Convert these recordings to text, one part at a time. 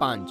5,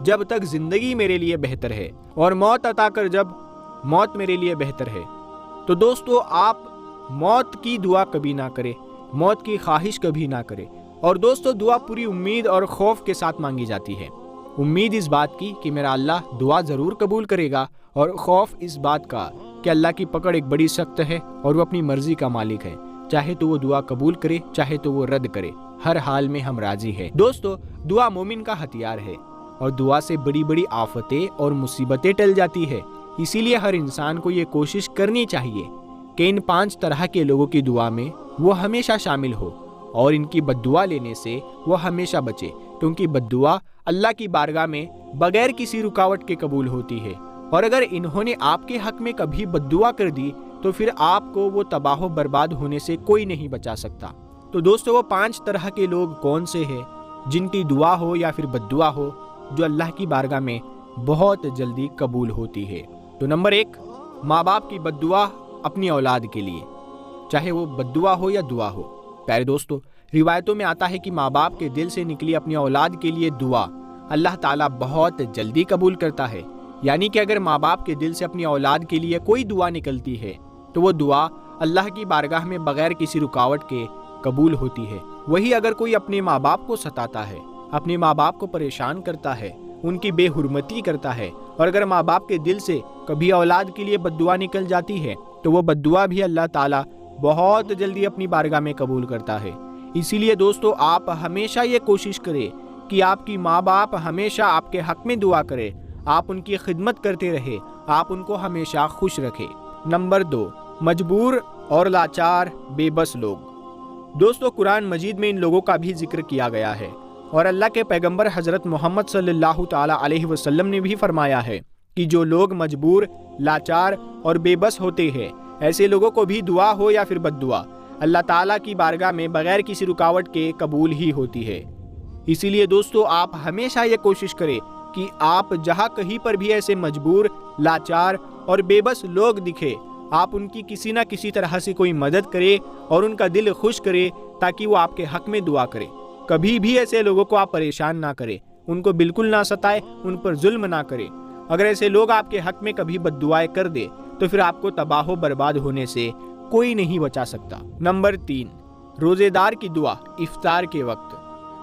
جب تک زندگی میرے لیے بہتر ہے، اور موت عطا کر جب موت میرے لیے بہتر ہے۔ تو دوستو، آپ موت کی دعا کبھی نہ کریں، موت کی خواہش کبھی نہ کریں۔ اور دوستو، دعا پوری امید اور خوف کے ساتھ مانگی جاتی ہے۔ امید اس بات کی کہ میرا اللہ دعا ضرور قبول کرے گا، اور خوف اس بات کا کہ اللہ کی پکڑ ایک بڑی سخت ہے اور وہ اپنی مرضی کا مالک ہے، چاہے تو وہ دعا قبول کرے چاہے تو وہ رد کرے، ہر حال میں ہم راضی ہیں۔ دوستو، دعا مومن کا ہتھیار ہے، اور دعا سے بڑی بڑی آفتیں اور مصیبتیں ٹل جاتی ہے۔ اسی لیے ہر انسان کو یہ کوشش کرنی چاہیے کہ ان 5 طرح کے لوگوں کی دعا میں وہ ہمیشہ شامل ہو، اور ان کی بد دعا لینے سے وہ ہمیشہ بچے، کیونکہ بد دعا اللہ کی بارگاہ میں بغیر کسی رکاوٹ کے قبول ہوتی ہے، اور اگر انہوں نے آپ کے حق میں کبھی بد دعا کر دی تو پھر آپ کو وہ تباہ و برباد ہونے سے کوئی نہیں بچا سکتا۔ تو دوستو، وہ 5 طرح کے لوگ کون سے ہیں جن کی دعا ہو یا پھر بد دعا ہو جو اللہ کی بارگاہ میں بہت جلدی قبول ہوتی ہے؟ تو نمبر 1، ماں باپ کی بد دعا اپنی اولاد کے لیے، چاہے وہ بد دعا ہو یا دعا ہو۔ پیارے دوستو، روایتوں میں آتا ہے کہ ماں باپ کے دل سے نکلی اپنی اولاد کے لیے دعا اللہ تعالیٰ بہت جلدی قبول کرتا ہے۔ یعنی کہ اگر ماں باپ کے دل سے اپنی اولاد کے لیے کوئی دعا نکلتی ہے تو وہ دعا اللہ کی بارگاہ میں بغیر کسی رکاوٹ کے قبول ہوتی ہے۔ وہی اگر کوئی اپنے ماں باپ کو ستاتا ہے، اپنے ماں باپ کو پریشان کرتا ہے، ان کی بے حرمتی کرتا ہے، اور اگر ماں باپ کے دل سے کبھی اولاد کے لیے بد دعا نکل جاتی ہے تو وہ بد دعا بھی اللہ تعالیٰ بہت جلدی اپنی بارگاہ میں قبول کرتا ہے۔ اسی لیے دوستو، آپ ہمیشہ یہ کوشش کریں کہ آپ کی ماں باپ ہمیشہ آپ کے حق میں دعا کرے، آپ ان کی خدمت کرتے رہے، آپ ان کو ہمیشہ خوش رکھے۔ نمبر 2، مجبور اور لاچار بے بس لوگ۔ دوستو، قرآن مجید میں ان لوگوں کا بھی ذکر کیا گیا ہے، اور اللہ کے پیغمبر حضرت محمد صلی اللہ تعالی علیہ وسلم نے بھی فرمایا ہے کہ جو لوگ مجبور، لاچار اور بے بس ہوتے ہیں، ایسے لوگوں کو بھی دعا ہو یا پھر بد دعا اللہ تعالیٰ کی بارگاہ میں بغیر کسی رکاوٹ کے قبول ہی ہوتی ہے۔ اسی لیے دوستو، آپ ہمیشہ یہ کوشش کریں کہ آپ جہاں کہیں پر بھی ایسے مجبور، لاچار اور بے بس لوگ دکھے، آپ ان کی کسی نہ کسی طرح سے کوئی مدد کرے اور ان کا دل خوش کرے تاکہ وہ آپ کے حق میں دعا کرے۔ کبھی بھی ایسے لوگوں کو آپ پریشان نہ کریں، ان کو بالکل نہ ستائے، ان پر ظلم نہ کرے۔ اگر ایسے لوگ آپ کے حق میں کبھی بد دعائیں کر دے تو پھر آپ کو تباہ و برباد ہونے سے کوئی نہیں بچا سکتا۔ نمبر 3، روزے دار کی دعا افطار کے وقت۔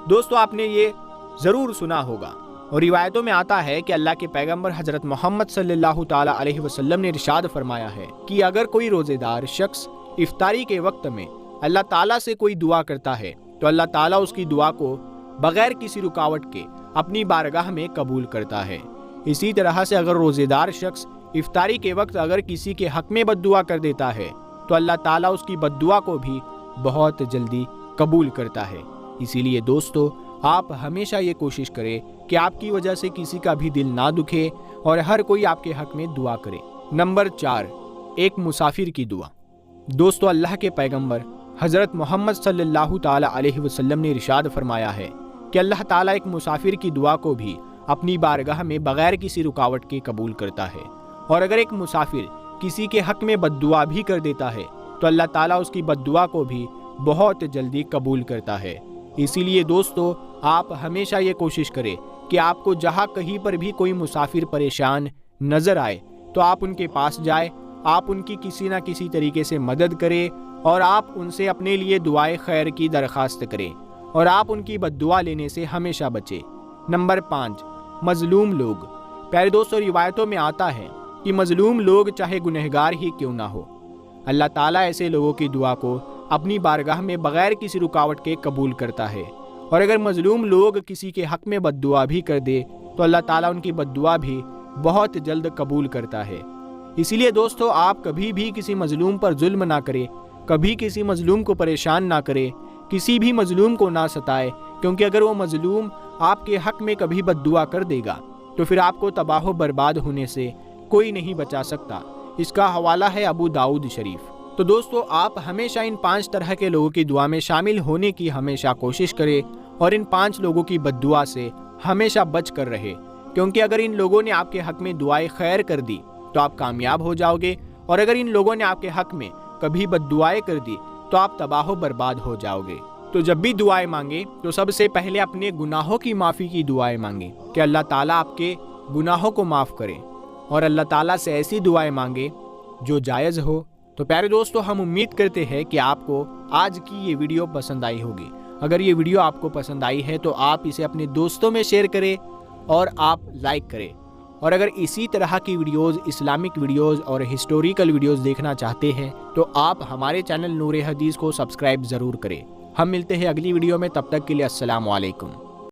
دوستو، آپ نے یہ ضرور سنا ہوگا، اور روایتوں میں آتا ہے کہ اللہ کے پیغمبر حضرت محمد صلی اللہ تعالی علیہ وسلم نے ارشاد فرمایا ہے کہ اگر کوئی روزے دار شخص افطاری کے وقت میں اللہ تعالیٰ سے کوئی دعا کرتا ہے تو اللہ تعالیٰ اس کی دعا کو بغیر کسی رکاوٹ کے اپنی بارگاہ میں قبول کرتا ہے۔ اسی طرح سے اگر روزے دار شخص افطاری کے وقت اگر کسی کے حق میں بد دعا کر دیتا ہے تو اللہ تعالیٰ اس کی بد دعا کو بھی بہت جلدی قبول کرتا ہے۔ اسی لیے دوستو، آپ ہمیشہ یہ کوشش کریں کہ آپ کی وجہ سے کسی کا بھی دل نہ دکھے اور ہر کوئی آپ کے حق میں دعا کرے۔ نمبر 4، ایک مسافر کی دعا۔ دوستو، اللہ کے پیغمبر حضرت محمد صلی اللہ تعالی علیہ وسلم نے ارشاد فرمایا ہے کہ اللہ تعالیٰ ایک مسافر کی دعا کو بھی اپنی بارگاہ میں بغیر کسی رکاوٹ کے قبول کرتا ہے، اور اگر ایک مسافر کسی کے حق میں بد دعا بھی کر دیتا ہے تو اللہ تعالیٰ اس کی بد دعا کو بھی بہت جلدی قبول کرتا ہے۔ اسی لیے دوستو، آپ ہمیشہ یہ کوشش کریں کہ آپ کو جہاں کہیں پر بھی کوئی مسافر پریشان نظر آئے تو آپ ان کے پاس جائیں، آپ ان کی کسی نہ کسی طریقے سے مدد کریں، اور آپ ان سے اپنے لیے دعائے خیر کی درخواست کریں، اور آپ ان کی بد دعا لینے سے ہمیشہ بچیں۔ نمبر 5، مظلوم لوگ۔ پیارے دوستو، روایتوں میں آتا ہے کہ مظلوم لوگ چاہے گنہگار ہی کیوں نہ ہو، اللہ تعالیٰ ایسے لوگوں کی دعا کو اپنی بارگاہ میں بغیر کسی رکاوٹ کے قبول کرتا ہے، اور اگر مظلوم لوگ کسی کے حق میں بد دعا بھی کر دے تو اللہ تعالیٰ ان کی بد دعا بھی بہت جلد قبول کرتا ہے۔ اسی لیے دوستو، آپ کبھی بھی کسی مظلوم پر ظلم نہ کریں، کبھی کسی مظلوم کو پریشان نہ کریں، کسی بھی مظلوم کو نہ ستائے، کیونکہ اگر وہ مظلوم آپ کے حق میں کبھی بد دعا کر دے گا تو پھر آپ کو تباہ و برباد ہونے سے کوئی نہیں بچا سکتا۔ اس کا حوالہ ہے ابو داؤد شریف۔ تو دوستو، آپ ہمیشہ ان 5 طرح کے لوگوں کی دعا میں شامل ہونے کی ہمیشہ کوشش کریں، اور ان 5 لوگوں کی بد دعا سے ہمیشہ بچ کر رہے، کیونکہ اگر ان لوگوں نے آپ کے حق میں دعائیں خیر کر دی تو آپ کامیاب ہو جاؤ گے، اور اگر ان لوگوں نے آپ کے حق میں کبھی بد دعائیں کر دی تو آپ تباہ و برباد ہو جاؤ گے۔ تو جب بھی دعائیں مانگیں تو سب سے پہلے اپنے گناہوں کی معافی کی دعائیں مانگیں کہ اللہ تعالیٰ آپ کے گناہوں کو معاف کرے، اور اللہ تعالیٰ سے ایسی دعائیں مانگیں جو جائز ہو۔ تو پیارے دوستو، ہم امید کرتے ہیں کہ آپ کو آج کی یہ ویڈیو پسند آئی ہوگی۔ اگر یہ ویڈیو آپ کو پسند آئی ہے تو آپ اسے اپنے دوستوں میں شیئر کریں اور آپ لائک کریں، اور اگر اسی طرح کی ویڈیوز، اسلامک ویڈیوز اور ہسٹوریکل ویڈیوز دیکھنا چاہتے ہیں تو آپ ہمارے چینل نور حدیث کو سبسکرائب ضرور کریں۔ ہم ملتے ہیں اگلی ویڈیو میں، تب تک کے لیے السلام علیکم۔